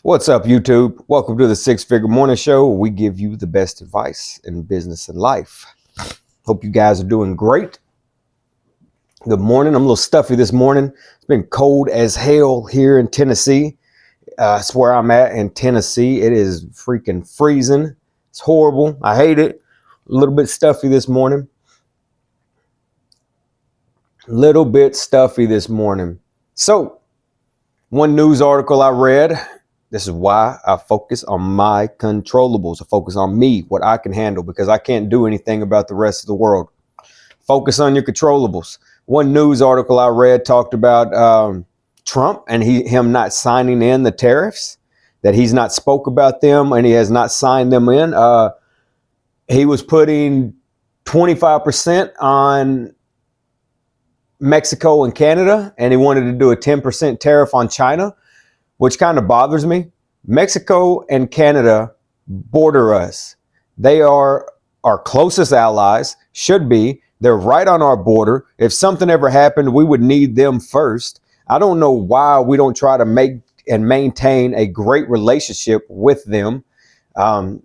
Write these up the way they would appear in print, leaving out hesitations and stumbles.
What's up, YouTube? Welcome to the Six Figure Morning Show, where we give you the best advice in business and life. Hope you guys are doing great. Good morning. I'm a little stuffy this morning. It's been cold as hell here in Tennessee. It's where I'm at in Tennessee. It is freaking freezing. It's horrible. I hate it. A little bit stuffy this morning. Little bit stuffy this morning. So, one news article I read. This is why I focus on my controllables. I focus on me, what I can handle, because I can't do anything about the rest of the world. Focus on your controllables. One news article I read talked about Trump and him not signing in the tariffs, that he's not spoke about them and he has not signed them in. He was putting 25% on Mexico and Canada, and he wanted to do a 10% tariff on China, which kind of bothers me. Mexico and Canada border us. They are our closest allies, should be. They're right on our border. If something ever happened, we would need them first. I don't know why we don't try to make and maintain a great relationship with them. I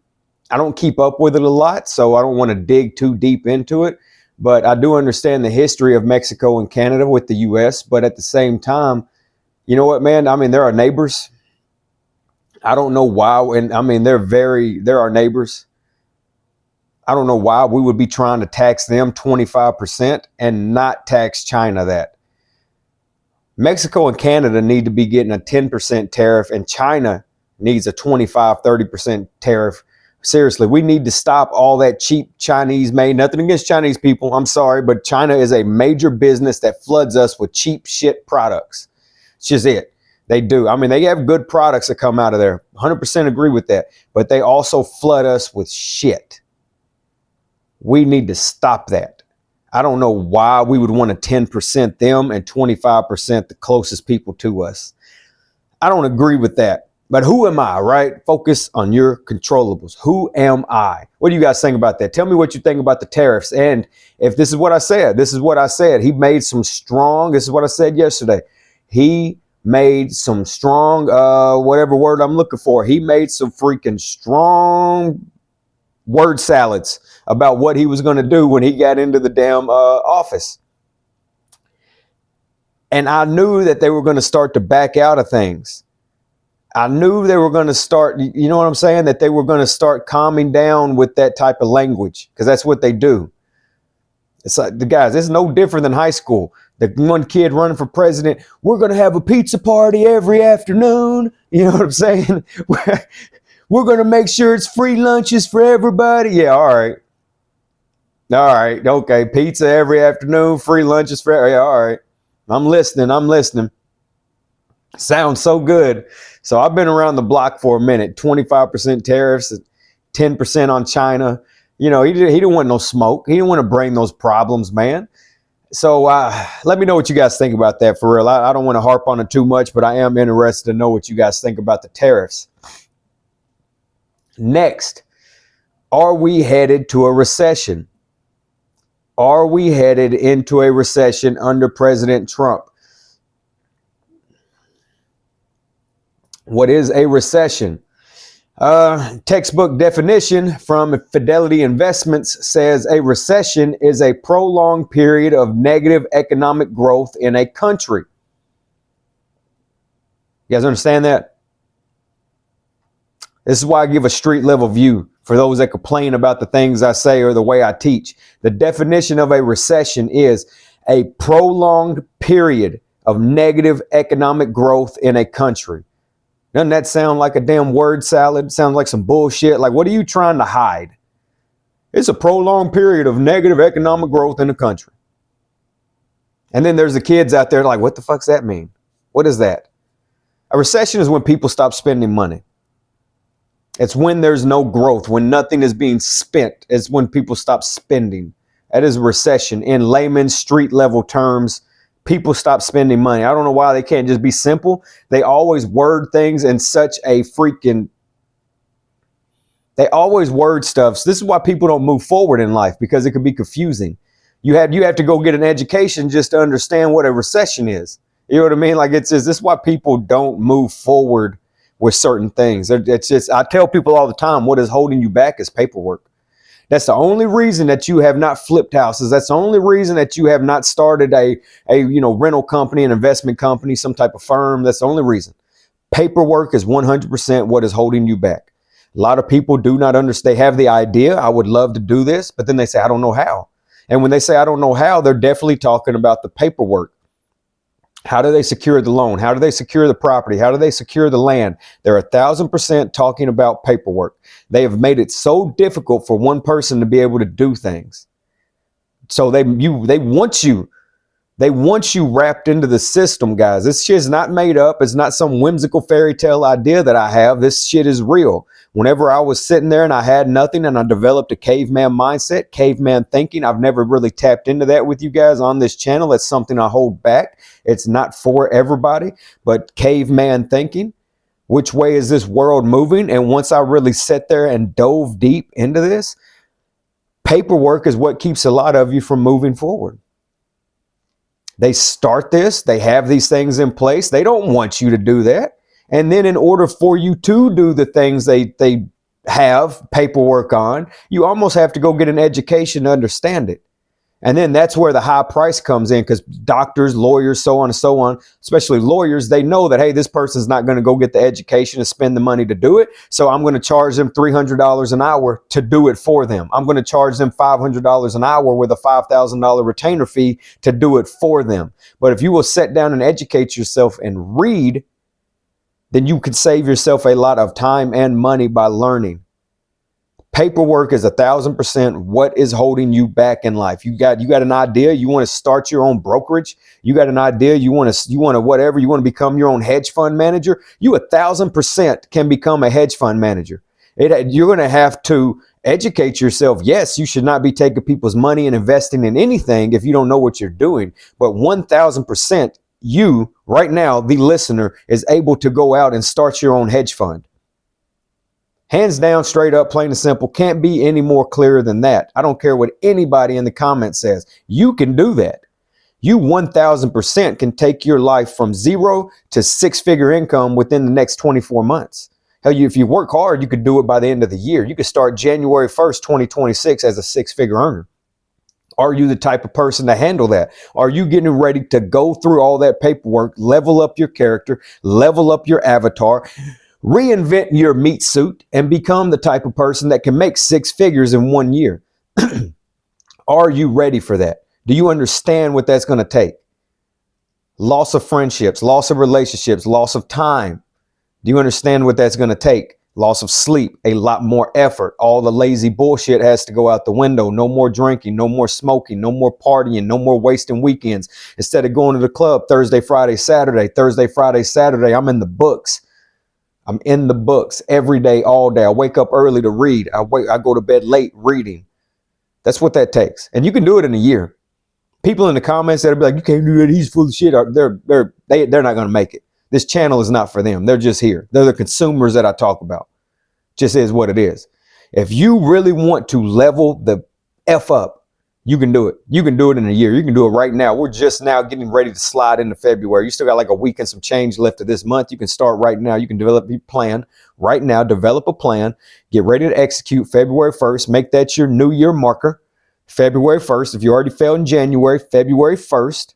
don't keep up with it a lot, so I don't want to dig too deep into it. But I do understand the history of Mexico and Canada with the U.S. But at the same time, you know what, man? I mean, they're our neighbors. I don't know why. And I mean, they're our neighbors. I don't know why we would be trying to tax them 25% and not tax China that. Mexico and Canada need to be getting a 10% tariff, and China needs a 25-30% tariff. Seriously, we need to stop all that cheap Chinese made. Nothing against Chinese people. I'm sorry, but China is a major business that floods us with cheap shit products. It's just it. They do. I mean, they have good products that come out of there. 100% agree with that. But they also flood us with shit. We need to stop that. I don't know why we would want to 10% them and 25% the closest people to us. I don't agree with that. But who am I, right? Focus on your controllables. Who am I? What do you guys think about that? Tell me what you think about the tariffs. And if this is what I said, this is what I said. He made some strong, this is what I said yesterday. He made some strong, whatever word I'm looking for. He made some freaking strong word salads about what he was going to do when he got into the damn office. And I knew that they were going to start to back out of things. I knew they were going to start, you know what I'm saying? That they were going to start calming down with that type of language, because that's what they do. It's like, the guys, it's no different than high school. The one kid running for president, we're going to have a pizza party every afternoon. You know what I'm saying? We're going to make sure it's free lunches for everybody. Yeah, all right. All right. Okay. Pizza every afternoon, free lunches for, yeah, all right. I'm listening. Sounds so good. So I've been around the block for a minute. 25% tariffs, 10% on China. You know, he didn't want no smoke. He didn't want to bring those problems, man. So let me know what you guys think about that for real. I don't want to harp on it too much, but I am interested to know what you guys think about the tariffs. Next, are we headed to a recession? Are we headed into a recession under President Trump? What is a recession? Textbook definition from Fidelity Investments says a recession is a prolonged period of negative economic growth in a country. You guys understand that? This is why I give a street level view for those that complain about the things I say or the way I teach. The definition of a recession is a prolonged period of negative economic growth in a country. Doesn't that sound like a damn word salad? Sounds like some bullshit. Like, what are you trying to hide? It's a prolonged period of negative economic growth in the country. And then there's the kids out there like, what the fuck's that mean? What is that? A recession is when people stop spending money. It's when there's no growth, when nothing is being spent. It's when people stop spending. That is a recession. In layman's street level terms, people stop spending money. I don't know why they can't just be simple. They always word things in such a freaking... They always word stuff. So this is why people don't move forward in life, because it could be confusing. You have to go get an education just to understand what a recession is. You know what I mean? Like, this is why people don't move forward with certain things. It's just, I tell people all the time, what is holding you back is paperwork. That's the only reason that you have not flipped houses. That's the only reason that you have not started a rental company, an investment company, some type of firm. That's the only reason. Paperwork is 100% what is holding you back. A lot of people do not understand. They have the idea, I would love to do this, but then they say, I don't know how. And when they say, I don't know how, they're definitely talking about the paperwork. How do they secure the loan? How do they secure the property? How do they secure the land? They're 1,000% talking about paperwork. They have made it so difficult for one person to be able to do things. So they want you. They want you wrapped into the system, guys. This shit is not made up. It's not some whimsical fairy tale idea that I have. This shit is real. Whenever I was sitting there and I had nothing and I developed a caveman mindset, caveman thinking, I've never really tapped into that with you guys on this channel. That's something I hold back. It's not for everybody, but caveman thinking. Which way is this world moving? And once I really sat there and dove deep into this, paperwork is what keeps a lot of you from moving forward. They start this, they have these things in place. They don't want you to do that. And then in order for you to do the things they have paperwork on, you almost have to go get an education to understand it. And then that's where the high price comes in, because doctors, lawyers, so on, especially lawyers, they know that, hey, this person's not going to go get the education and spend the money to do it. So I'm going to charge them $300 an hour to do it for them. I'm going to charge them $500 an hour with a $5,000 retainer fee to do it for them. But if you will sit down and educate yourself and read, then you can save yourself a lot of time and money by learning. Paperwork is 1,000% what is holding you back in life. You got an idea, you want to start your own brokerage. You got an idea, you want to become your own hedge fund manager. You 1,000% can become a hedge fund manager. You're going to have to educate yourself. Yes, you should not be taking people's money and investing in anything if you don't know what you're doing. But 1,000%, you right now, the listener, is able to go out and start your own hedge fund. Hands down, straight up, plain and simple. Can't be any more clearer than that. I don't care what anybody in the comments says. You can do that. You 1,000% can take your life from 0 to 6-figure income within the next 24 months. Hell, if you work hard, you could do it by the end of the year. You could start January 1st, 2026 as a 6-figure earner. Are you the type of person to handle that? Are you getting ready to go through all that paperwork, level up your character, level up your avatar, reinvent your meat suit, and become the type of person that can make 6 figures in 1 year? Are you ready for that? Do you understand what that's going to take? Loss of friendships, loss of relationships, loss of time. Do you understand what that's going to take? Loss of sleep, a lot more effort. All the lazy bullshit has to go out the window. No more drinking, no more smoking, no more partying, no more wasting weekends. Instead of going to the club Thursday, Friday, Saturday, I'm in the books. I'm in the books every day, all day. I wake up early to read. I go to bed late reading. That's what that takes. And you can do it in a year. People in the comments that'll be like, you can't do that, he's full of shit, they're not going to make it. This channel is not for them. They're just here. They're the consumers that I talk about. Just is what it is. If you really want to level the F up, you can do it. You can do it in a year. You can do it right now. We're just now getting ready to slide into February. You still got like a week and some change left of this month. You can start right now. You can develop a plan right now. Develop a plan. Get ready to execute February 1st. Make that your new year marker. February 1st. If you already failed in January, February 1st.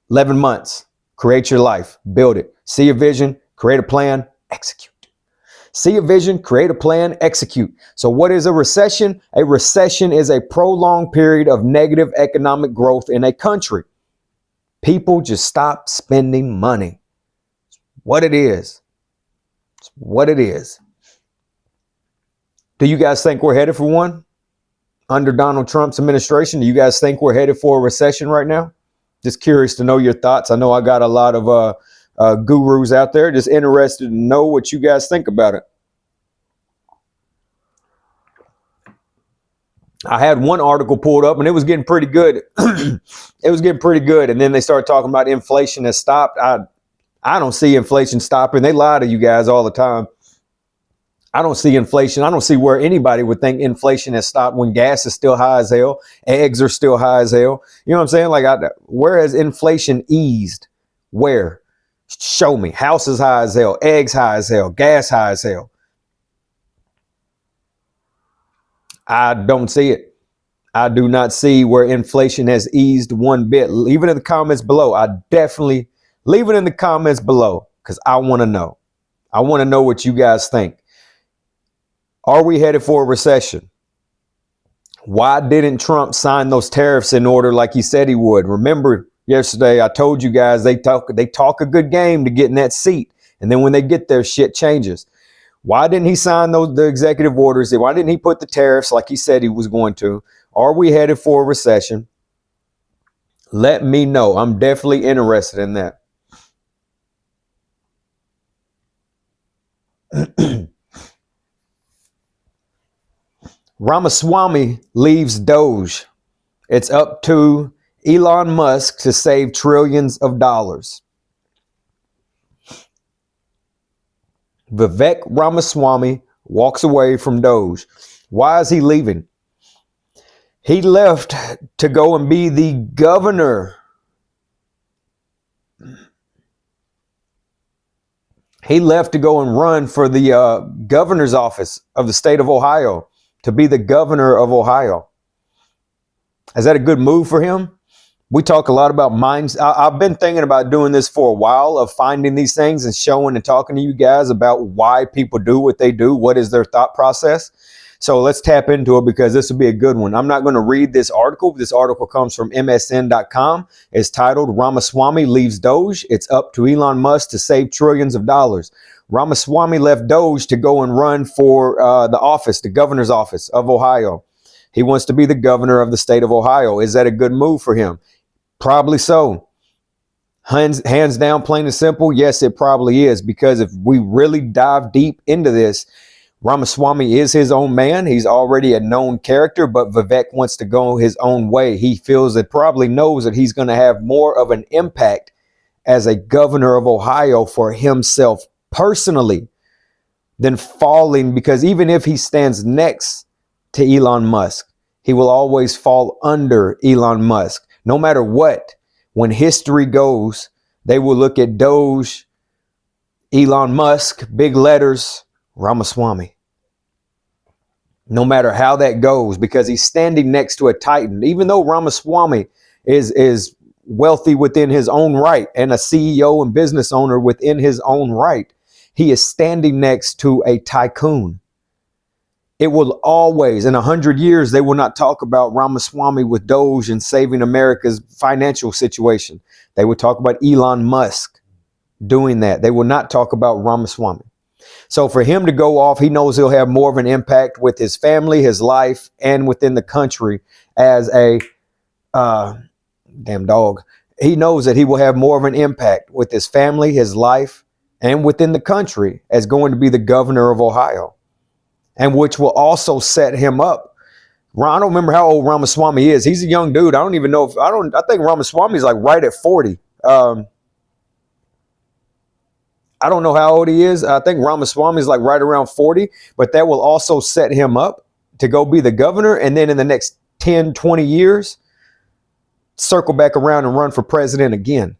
11 months. Create your life. Build it. See a vision. Create a plan. Execute. See a vision, create a plan, execute. So what is a recession? A recession is a prolonged period of negative economic growth in a country. People just stop spending money. It's what it is. It's what it is. Do you guys think we're headed for one? Under Donald Trump's administration, do you guys think we're headed for a recession right now? Just curious to know your thoughts. I know I got a lot of gurus out there, just interested to know what you guys think about it. I had one article pulled up and it was getting pretty good. It was getting pretty good. And then they started talking about inflation has stopped. I don't see inflation stopping. They lie to you guys all the time. I don't see inflation. I don't see where anybody would think inflation has stopped when gas is still high as hell. Eggs are still high as hell. You know what I'm saying? Like, where has inflation eased? Where? Show me. Houses high as hell, eggs high as hell, gas high as hell. I don't see it. I do not see where inflation has eased one bit. Leave it in the comments below. I definitely leave it in the comments below because I want to know. I want to know what you guys think. Are we headed for a recession? Why didn't Trump sign those tariffs in order like he said he would? Remember yesterday I told you guys they talk a good game to get in that seat. And then when they get there, shit changes. Why didn't he sign the executive orders? Why didn't he put the tariffs like he said he was going to? Are we headed for a recession? Let me know. I'm definitely interested in that. Ramaswamy leaves Doge. It's up to Elon Musk to save trillions of dollars. Vivek Ramaswamy walks away from Doge. Why is he leaving? He left to go and be the governor. He left to go and run for the governor's office of the state of Ohio, to be the governor of Ohio. Is that a good move for him? We talk a lot about minds. I've been thinking about doing this for a while, of finding these things and showing and talking to you guys about why people do what they do. What is their thought process? So let's tap into it because this will be a good one. I'm not going to read this article. This article comes from MSN.com. It's titled Ramaswamy Leaves Doge. It's up to Elon Musk to save trillions of dollars. Ramaswamy left Doge to go and run for the office, the governor's office of Ohio. He wants to be the governor of the state of Ohio. Is that a good move for him? Probably so. Hands down, plain and simple. Yes, it probably is, because if we really dive deep into this, Ramaswamy is his own man. He's already a known character, but Vivek wants to go his own way. He feels that, probably knows that he's going to have more of an impact as a governor of Ohio for himself personally than falling, because even if he stands next to Elon Musk, he will always fall under Elon Musk. No matter what, when history goes, they will look at Doge, Elon Musk, big letters, Ramaswamy. No matter how that goes, because he's standing next to a titan. Even though Ramaswamy is wealthy within his own right and a CEO and business owner within his own right, he is standing next to a tycoon. It will always, in 100 years, they will not talk about Ramaswamy with Doge and saving America's financial situation. They will talk about Elon Musk doing that. They will not talk about Ramaswamy. So for him to go off, he knows he'll have more of an impact with his family, his life, and within the country as a damn dog. He knows that he will have more of an impact with his family, his life, and within the country as going to be the governor of Ohio. And which will also set him up. I don't remember how old Ramaswamy is. He's a young dude. I don't even know if I think Ramaswamy is like right at 40. I don't know how old he is. I think Ramaswamy is like right around 40, but that will also set him up to go be the governor. And then in the next 10, 20 years, circle back around and run for president again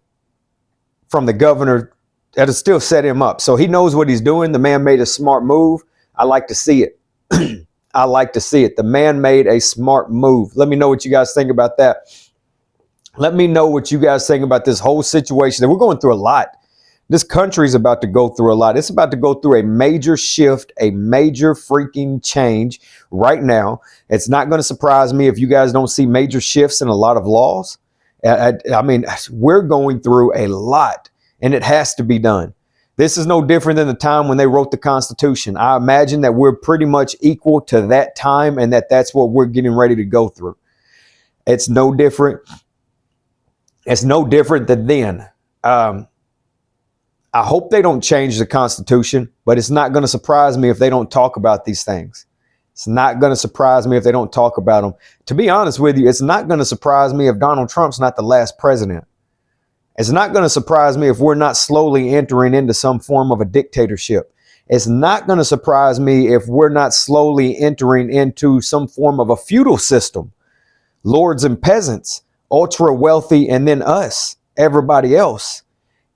from the governor. That'll still set him up. So he knows what he's doing. The man made a smart move. I like to see it. I like to see it. The man made a smart move. Let me know what you guys think about that. Let me know what you guys think about this whole situation. And we're going through a lot. This country is about to go through a lot. It's about to go through a major shift, a major freaking change right now. It's not going to surprise me if you guys don't see major shifts in a lot of laws. I mean, we're going through a lot, and it has to be done. This is no different than the time when they wrote the Constitution. I imagine that we're pretty much equal to that time, and that's what we're getting ready to go through. It's no different. It's no different than then. I hope they don't change the Constitution, but it's not going to surprise me if they don't talk about these things. It's not going to surprise me if they don't talk about them. To be honest with you, it's not going to surprise me if Donald Trump's not the last president. It's not going to surprise me if we're not slowly entering into some form of a dictatorship. It's not going to surprise me if we're not slowly entering into some form of a feudal system. Lords and peasants, ultra wealthy, and then us, everybody else.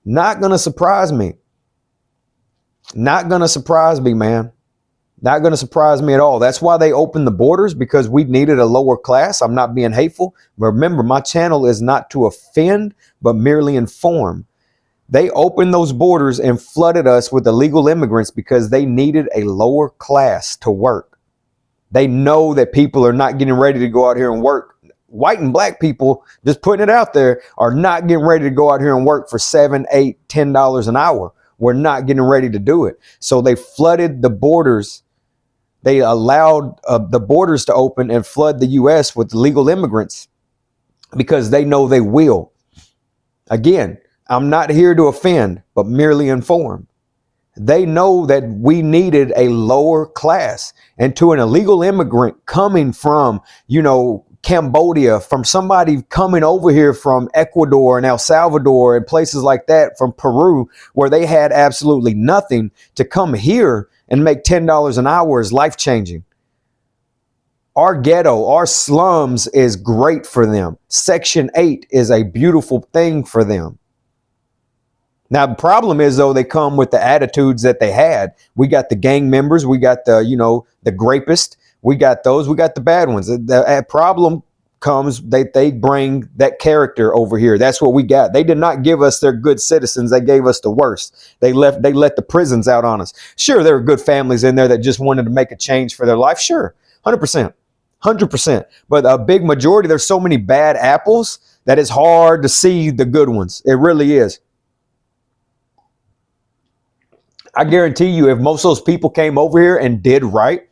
Not going to surprise me. Not going to surprise me, man. Not going to surprise me at all. That's why they opened the borders, because we needed a lower class. I'm not being hateful. Remember, my channel is not to offend, but merely inform. They opened those borders and flooded us with illegal immigrants because they needed a lower class to work. They know that people are not getting ready to go out here and work. White and black people, just putting it out there, are not getting ready to go out here and work for $7, $8, $10 an hour. We're not getting ready to do it. So they flooded the borders. They allowed the borders to open and flood the U.S. with illegal immigrants because they know they will. Again, I'm not here to offend, but merely inform. They know that we needed a lower class. And to an illegal immigrant coming from, Cambodia, from somebody coming over here from Ecuador and El Salvador and places like that, from Peru, where they had absolutely nothing, to come here and make $10 an hour is life-changing. Our ghetto, our slums is great for them. Section 8 is a beautiful thing for them. Now, the problem is, though, they come with the attitudes that they had. We got the gang members. We got the grapist. We got those. We got the bad ones. The problem comes, they bring that character over here. That's what we got. They did not give us their good citizens. They gave us the worst. They let the prisons out on us. Sure, there were good families in there that just wanted to make a change for their life. Sure, 100%. 100%. But a big majority, there's so many bad apples that it's hard to see the good ones. It really is. I guarantee you, if most of those people came over here and did right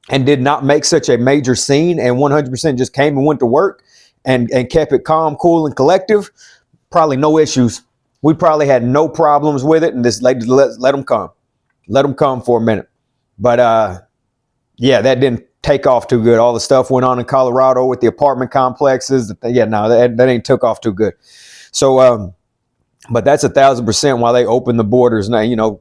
and did not make such a major scene and 100% just came and went to work and kept it calm, cool, and collective, probably no issues. We probably had no problems with it, and just let them come. Let them come for a minute. But yeah, that didn't take off too good. All the stuff went on in Colorado with the apartment complexes. Yeah, no, that ain't took off too good. So, but that's 1,000% why they opened the borders. Now,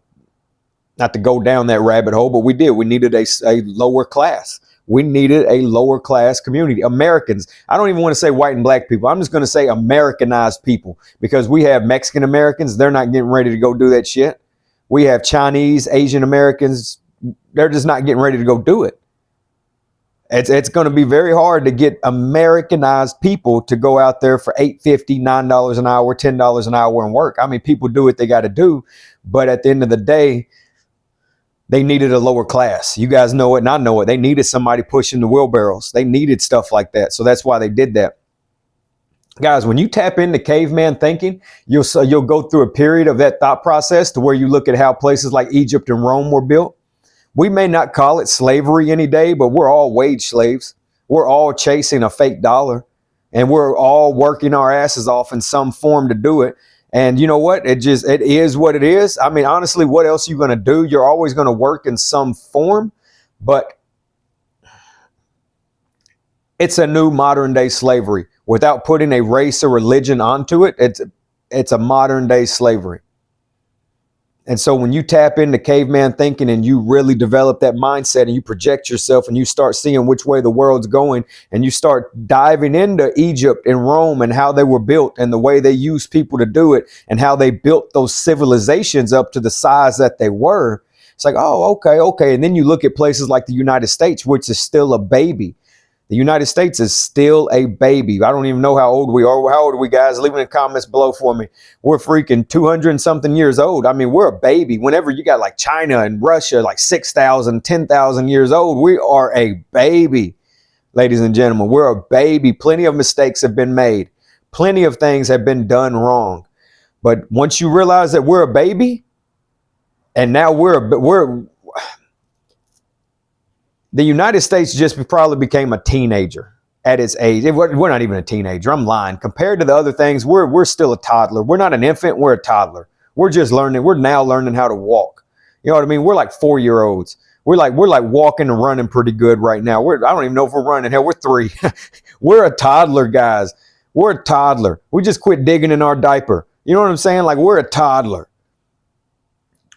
not to go down that rabbit hole, but we did. We needed a lower class. We needed a lower class community. Americans. I don't even want to say white and black people. I'm just going to say Americanized people, because we have Mexican Americans. They're not getting ready to go do that shit. We have Chinese, Asian Americans. They're just not getting ready to go do it. It's going to be very hard to get Americanized people to go out there for $8.50, $9 an hour, $10 an hour and work. I mean, people do what they got to do. But at the end of the day, they needed a lower class. You guys know it and I know it. They needed somebody pushing the wheelbarrows. They needed stuff like that. So that's why they did that. Guys, when you tap into caveman thinking, you'll go through a period of that thought process to where you look at how places like Egypt and Rome were built. We may not call it slavery any day, but we're all wage slaves. We're all chasing a fake dollar, and we're all working our asses off in some form to do it. And you know what? It is what it is. I mean, honestly, what else are you going to do? You're always going to work in some form, but it's a new modern day slavery. Without putting a race or religion onto it, it's a modern day slavery. And so when you tap into caveman thinking and you really develop that mindset and you project yourself and you start seeing which way the world's going and you start diving into Egypt and Rome and how they were built and the way they used people to do it and how they built those civilizations up to the size that they were, it's like, oh, okay. And then you look at places like the United States, which is still a baby. The United States is still a baby. I don't even know how old we are. How old are we, guys? Leave in the comments below for me. We're freaking 200 and something years old. I mean, we're a baby. Whenever you got like China and Russia, like 6,000, 10,000 years old, we are a baby, ladies and gentlemen. We're a baby. Plenty of mistakes have been made. Plenty of things have been done wrong. But once you realize that we're a baby, and now the United States just probably became a teenager at its age. We're not even a teenager. I'm lying. Compared to the other things, we're still a toddler. We're not an infant. We're a toddler. We're just learning. We're now learning how to walk. You know what I mean? We're like 4-year-olds. We're like walking and running pretty good right now. I don't even know if we're running. Hell, we're 3. We're a toddler, guys. We're a toddler. We just quit digging in our diaper. You know what I'm saying? Like, we're a toddler.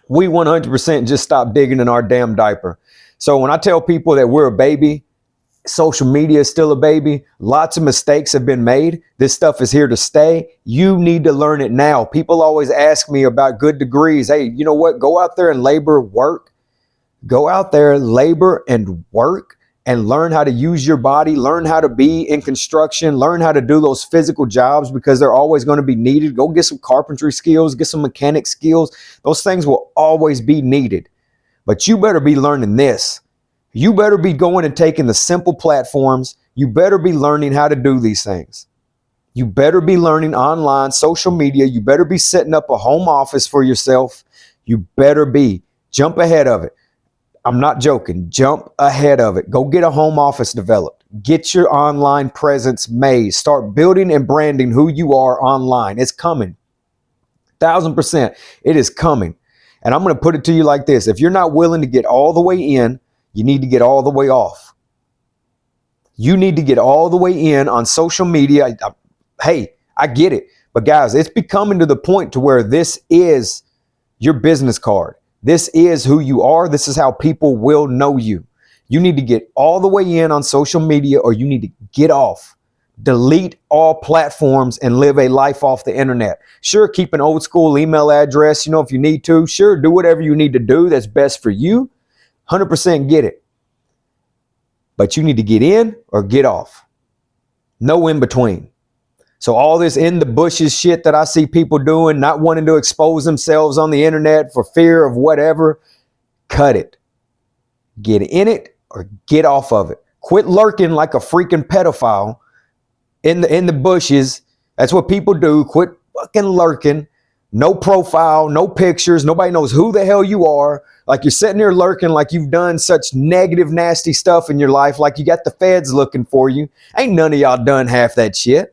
We 100% just stopped digging in our damn diaper. So when I tell people that we're a baby, Social media is still a baby. Lots of mistakes have been made. This stuff is here to stay. You need to learn it now. People always ask me about good degrees. Hey, you know what? Go out there and work. Go out there, labor and work and learn how to use your body, learn how to be in construction, learn how to do those physical jobs because they're always going to be needed. Go get some carpentry skills, get some mechanic skills. Those things will always be needed. But you better be learning this. You better be going and taking the simple platforms. You better be learning how to do these things. You better be learning online, social media. You better be setting up a home office for yourself. You better be. Jump ahead of it. I'm not joking. Jump ahead of it. Go get a home office developed. Get your online presence made. Start building and branding who you are online. It's coming. 1,000%. It is coming. And I'm going to put it to you like this. If you're not willing to get all the way in, you need to get all the way off. You need to get all the way in on social media. Hey, I get it. But guys, it's becoming to the point to where this is your business card. This is who you are. This is how people will know you. You need to get all the way in on social media or you need to get off. Delete all platforms and live a life off the internet. Sure, keep an old school email address, if you need to. Sure, do whatever you need to do that's best for you. 100% get it. But you need to get in or get off. No in between. So all this in the bushes shit that I see people doing, not wanting to expose themselves on the internet for fear of whatever, cut it. Get in it or get off of it. Quit lurking like a freaking pedophile in the bushes. That's what people do. Quit fucking lurking. No profile, no pictures. Nobody knows who the hell you are. Like you're sitting there lurking like you've done such negative, nasty stuff in your life. Like you got the feds looking for you. Ain't none of y'all done half that shit.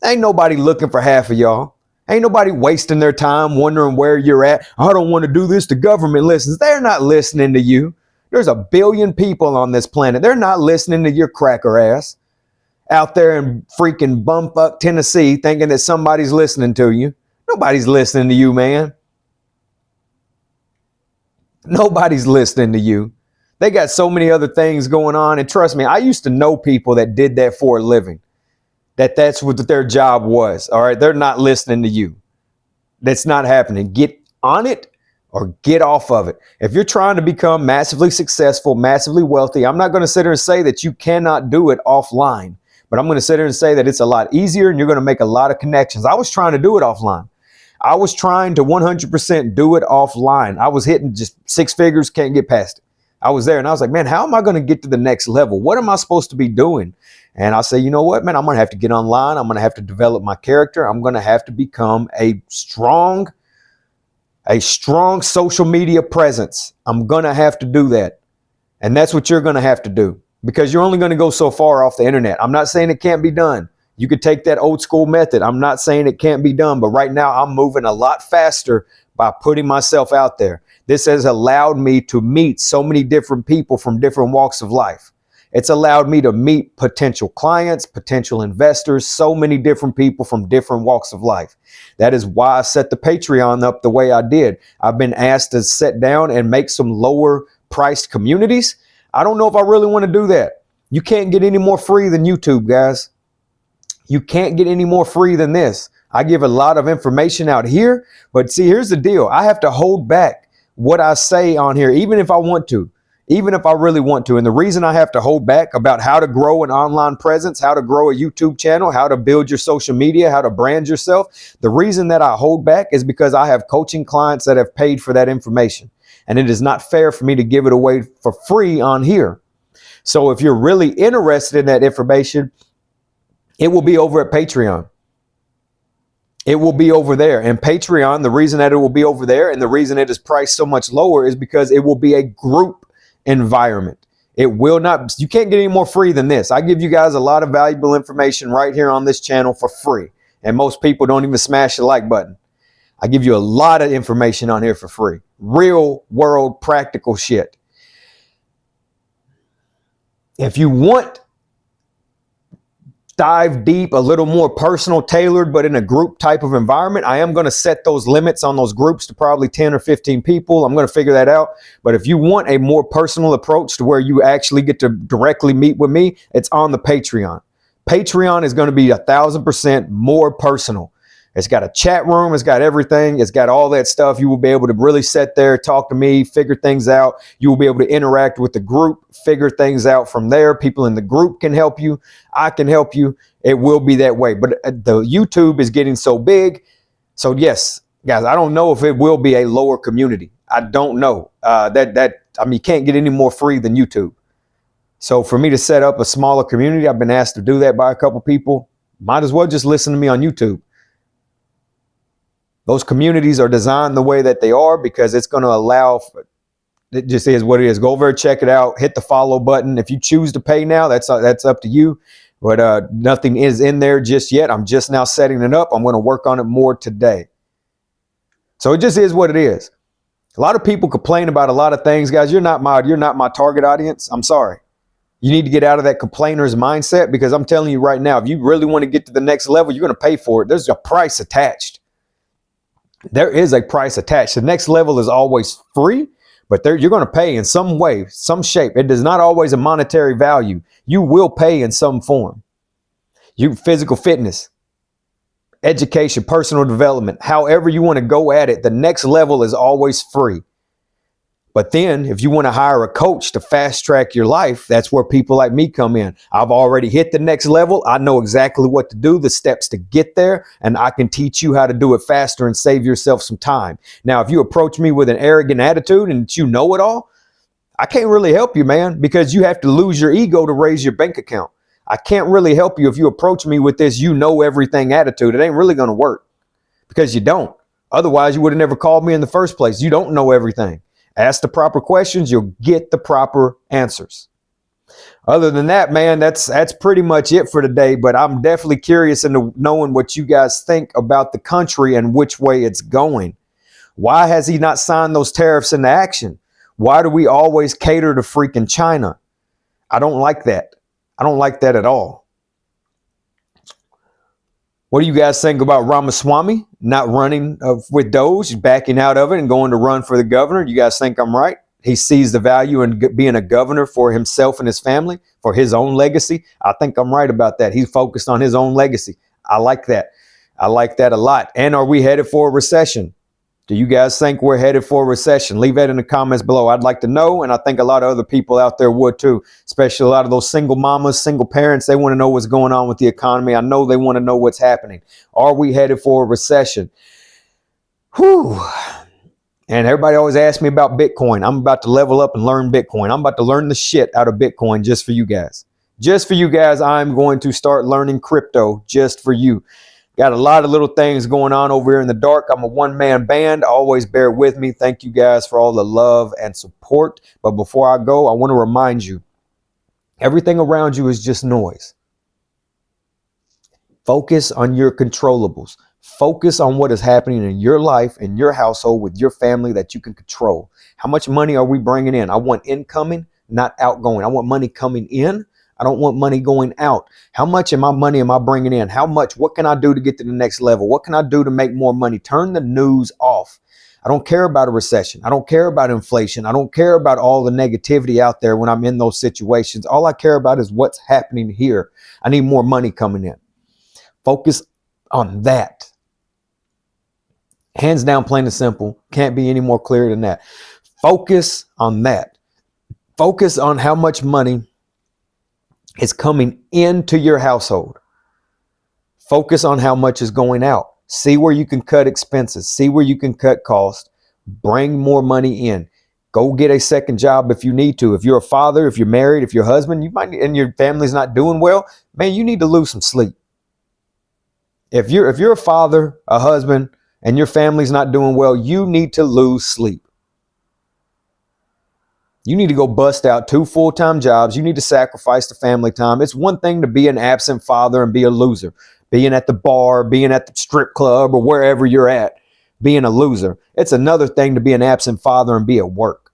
Ain't nobody looking for half of y'all. Ain't nobody wasting their time wondering where you're at. I don't want to do this. The government listens. They're not listening to you. There's a billion people on this planet. They're not listening to your cracker ass out there in freaking bumfuck Tennessee thinking that somebody's listening to you. Nobody's listening to you, man. Nobody's listening to you. They got so many other things going on. And trust me, I used to know people that did that for a living. That's what their job was. All right. They're not listening to you. That's not happening. Get on it or get off of it. If you're trying to become massively successful, massively wealthy, I'm not going to sit here and say that you cannot do it offline, but I'm going to sit here and say that it's a lot easier and you're going to make a lot of connections. I was trying to do it offline. I was trying to 100% do it offline. I was hitting just 6 figures, can't get past it. I was there and I was like, man, how am I going to get to the next level? What am I supposed to be doing? And I say, you know what, man, I'm going to have to get online. I'm going to have to develop my character. I'm going to have to become a strong social media presence. I'm going to have to do that. And that's what you're going to have to do because you're only going to go so far off the internet. I'm not saying it can't be done. You could take that old school method. I'm not saying it can't be done, but right now I'm moving a lot faster by putting myself out there. This has allowed me to meet so many different people from different walks of life. It's allowed me to meet potential clients, potential investors, so many different people from different walks of life. That is why I set the Patreon up the way I did. I've been asked to sit down and make some lower priced communities. I don't know if I really want to do that. You can't get any more free than YouTube, guys. You can't get any more free than this. I give a lot of information out here, but see, here's the deal. I have to hold back what I say on here, even if I want to, even if I really want to. And the reason I have to hold back about how to grow an online presence, how to grow a YouTube channel, how to build your social media, how to brand yourself, the reason that I hold back is because I have coaching clients that have paid for that information. And it is not fair for me to give it away for free on here. So if you're really interested in that information, it will be over at Patreon. It will be over there. And Patreon, the reason that it will be over there and the reason it is priced so much lower is because it will be a group environment. It will not, you can't get any more free than this. I give you guys a lot of valuable information right here on this channel for free. And most people don't even smash the like button. I give you a lot of information on here for free. Real world practical shit. If you want dive deep, a little more personal, tailored, but in a group type of environment, I am going to set those limits on those groups to probably 10 or 15 people. I'm going to figure that out. But if you want a more personal approach to where you actually get to directly meet with me, it's on the Patreon. Patreon is going to be 1,000% more personal. It's got a chat room. It's got everything. It's got all that stuff. You will be able to really sit there, talk to me, figure things out. You will be able to interact with the group, figure things out from there. People in the group can help you. I can help you. It will be that way. But the YouTube is getting so big. So yes, guys, I don't know if it will be a lower community. I don't know. I mean, you can't get any more free than YouTube. So for me to set up a smaller community, I've been asked to do that by a couple people. Might as well just listen to me on YouTube. Those communities are designed the way that they are because it's going to allow, it just is what it is. Go over, check it out, hit the follow button. If you choose to pay now, that's up to you. But nothing is in there just yet. I'm just now setting it up. I'm going to work on it more today. So it just is what it is. A lot of people complain about a lot of things, guys. You're not my target audience. I'm sorry. You need to get out of that complainer's mindset because I'm telling you right now, if you really want to get to the next level, you're going to pay for it. There's a price attached. There is a price attached. The next level is always free, but you're going to pay in some way, some shape. It is not always a monetary value. You will pay in some form. Physical fitness, education, personal development, however you want to go at it, the next level is always free. But then if you want to hire a coach to fast track your life, that's where people like me come in. I've already hit the next level. I know exactly what to do, the steps to get there, and I can teach you how to do it faster and save yourself some time. Now, if you approach me with an arrogant attitude and you know it all, I can't really help you, man, because you have to lose your ego to raise your bank account. I can't really help you if you approach me with this you know everything attitude. It ain't really going to work because you don't. Otherwise, you would have never called me in the first place. You don't know everything. Ask the proper questions, you'll get the proper answers. Other than that, man, that's pretty much it for today. But I'm definitely curious into knowing what you guys think about the country and which way it's going. Why has he not signed those tariffs into action? Why do we always cater to freaking China? I don't like that. I don't like that at all. What do you guys think about Ramaswamy not running with Doge, backing out of it and going to run for the governor? You guys think I'm right? He sees the value in being a governor for himself and his family, for his own legacy. I think I'm right about that. He's focused on his own legacy. I like that. I like that a lot. And are we headed for a recession? Do you guys think we're headed for a recession? Leave that in the comments below. I'd like to know, and I think a lot of other people out there would too, especially a lot of those single mamas, single parents. They want to know what's going on with the economy. I know they want to know what's happening. Are we headed for a recession? Whew. And everybody always asks me about Bitcoin. I'm about to level up and learn Bitcoin. I'm about to learn the shit out of Bitcoin just for you guys. Just for you guys, I'm going to start learning crypto just for you. Got a lot of little things going on over here in the dark. I'm a one-man band. Always bear with me. Thank you guys for all the love and support. But before I go, I want to remind you, everything around you is just noise. Focus on your controllables. Focus on what is happening in your life, in your household, with your family that you can control. How much money are we bringing in? I want incoming, not outgoing. I want money coming in. I don't want money going out. How much of my money am I bringing in? How much? What can I do to get to the next level? What can I do to make more money? Turn the news off. I don't care about a recession. I don't care about inflation. I don't care about all the negativity out there when I'm in those situations. All I care about is what's happening here. I need more money coming in. Focus on that. Hands down, plain and simple. Can't be any more clear than that. Focus on that. Focus on how much money is coming into your household. Focus on how much is going out. See where you can cut expenses. See where you can cut costs. Bring more money in. Go get a second job if you need to. If you're a father, if you're married, if you're a husband, you might, and your family's not doing well, man, you need to lose some sleep. If you're a father, a husband, and your family's not doing well, you need to lose sleep. You need to go bust out 2 full-time jobs. You need to sacrifice the family time. It's one thing to be an absent father and be a loser. Being at the bar, being at the strip club, or wherever you're at, being a loser. It's another thing to be an absent father and be at work.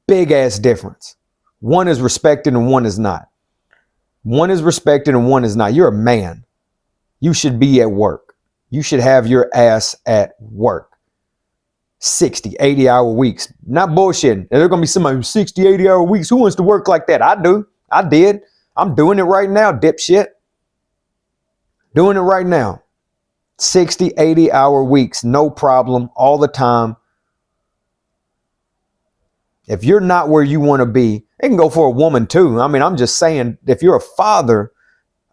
Big ass difference. One is respected and one is not. One is respected and one is not. You're a man. You should be at work. You should have your ass at work. 60, 80-hour weeks. Not bullshitting. There's going to be somebody who's 60, 80-hour weeks. Who wants to work like that? I do. I did. I'm doing it right now, dipshit. Doing it right now. 60, 80-hour weeks. No problem. All the time. If you're not where you want to be, it can go for a woman too. I mean, I'm just saying, if you're a father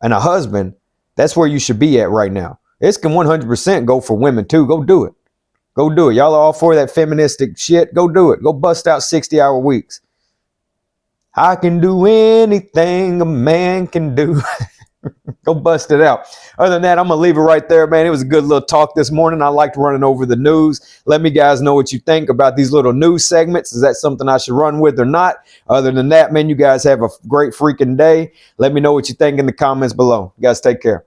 and a husband, that's where you should be at right now. This can 100% go for women too. Go do it. Go do it. Y'all are all for that feministic shit. Go do it. Go bust out 60-hour weeks. I can do anything a man can do. Go bust it out. Other than that, I'm going to leave it right there, man. It was a good little talk this morning. I liked running over the news. Let me guys know what you think about these little news segments. Is that something I should run with or not? Other than that, man, you guys have a great freaking day. Let me know what you think in the comments below. You guys take care.